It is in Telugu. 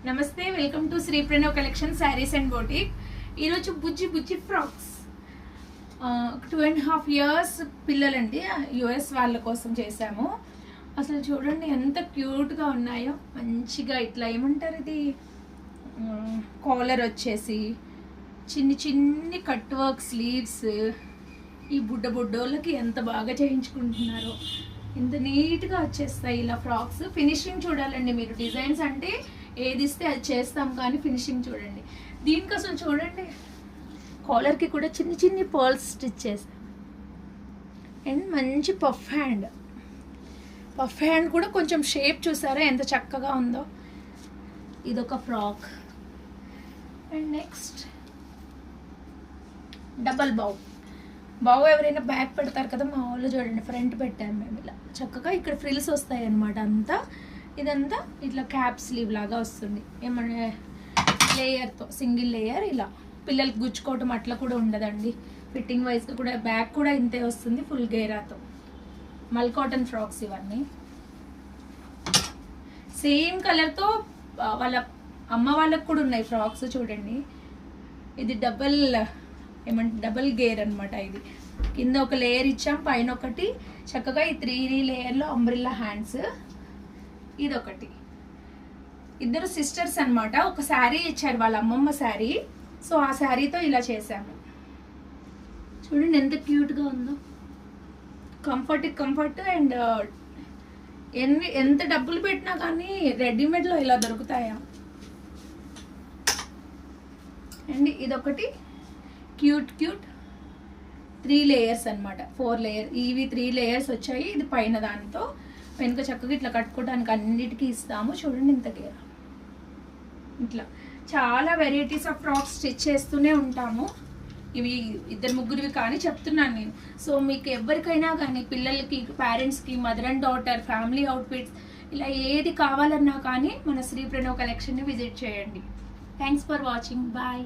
నమస్తే, welcome to Shri Pranav collection sarees and boutique. ఈరోజు బుజ్జి బుజ్జి ఫ్రాక్స్ 2.5 years పిల్లలండి, యుఎస్ వాళ్ళ కోసం చేశాము. అసలు చూడండి ఎంత క్యూట్గా ఉన్నాయో. మంచిగా ఇట్లా ఏమంటారు, ఇది కాలర్ వచ్చేసి చిన్ని చిన్ని కట్ వర్క్ స్లీవ్స్. ఈ బుడ్డోళ్ళకి ఎంత బాగా చేయించుకుంటున్నారో, ఎంత నీట్గా వచ్చేస్తాయి ఇలా ఫ్రాక్స్. ఫినిషింగ్ చూడాలండి మీరు. డిజైన్స్ అంటే ఏది ఇస్తే అది చేస్తాం, కానీ ఫినిషింగ్ చూడండి. దీనికి అసలు చూడండి, కాలర్కి కూడా చిన్ని చిన్ని పర్ల్స్ స్టిచ్ చేసాం. అండ్ మంచి పఫ్ హ్యాండ్ కూడా కొంచెం షేప్ చూసారా ఎంత చక్కగా ఉందో. ఇదొక ఫ్రాక్. అండ్ నెక్స్ట్ డబల్ బావు ఎవరైనా బ్యాక్ పెడతారు కదా, మా వాళ్ళు చూడండి ఫ్రంట్ పెట్టాము మేము. ఇలా చక్కగా ఇక్కడ ఫ్రిల్స్ వస్తాయి అన్నమాట. ఇదంతా ఇట్లా క్యాప్ స్లీవ్ లాగా వస్తుంది. ఏమన్నా లేయర్తో, సింగిల్ లేయర్. ఇలా పిల్లలకి గుచ్చుకోవటం అట్లా కూడా ఉండదండి. ఫిట్టింగ్ వైజ్గా కూడా బ్యాక్ కూడా ఇంతే వస్తుంది, ఫుల్ గేరాతో. మల్ కాటన్ ఫ్రాక్స్ ఇవన్నీ. సేమ్ కలర్తో వాళ్ళ అమ్మ వాళ్ళకు కూడా ఉన్నాయి ఫ్రాక్స్ చూడండి. ఇది డబల్ గేర్ అనమాట. ఇది కింద ఒక లేయర్ ఇచ్చాం, పైన ఒకటి. చక్కగా ఈ 3 లేయర్లో అంబ్రిల్లా హ్యాండ్స్. ఇదొకటి. ఇద్దరు సిస్టర్స్ అనమాట. ఒక శారీ ఇచ్చారు, వాళ్ళ అమ్మమ్మ శారీ. సో ఆ శారీతో ఇలా చేశాము. చూడండి ఎంత క్యూట్గా ఉందో. కంఫర్ట్ అండ్ ఎంత డబ్బులు పెట్టినా కానీ రెడీమేడ్లో ఇలా దొరుకుతాయా అండి. ఇదొకటి క్యూట్ 3 లేయర్స్ అనమాట. 4 లేయర్. ఇవి 3 లేయర్స్ వచ్చాయి. ఇది పైన దానితో వెనుక చక్కగా ఇట్లా కట్టుకోవడానికి అన్నిటికీ ఇస్తాము. చూడండి ఇంత గేర. ఇట్లా చాలా వెరైటీస్ ఆఫ్ ఫ్రాక్స్ స్టిచ్ చేస్తూనే ఉంటాము. ఇవి 2-3 కానీ చెప్తున్నాను నేను. సో మీకు ఎవరికైనా కానీ, పిల్లలకి, పేరెంట్స్కి, mother and daughter, family outfits, ఇలా ఏది కావాలన్నా కానీ మన శ్రీ ప్రణవ్ కలెక్షన్ని విజిట్ చేయండి. Thanks for watching. బాయ్.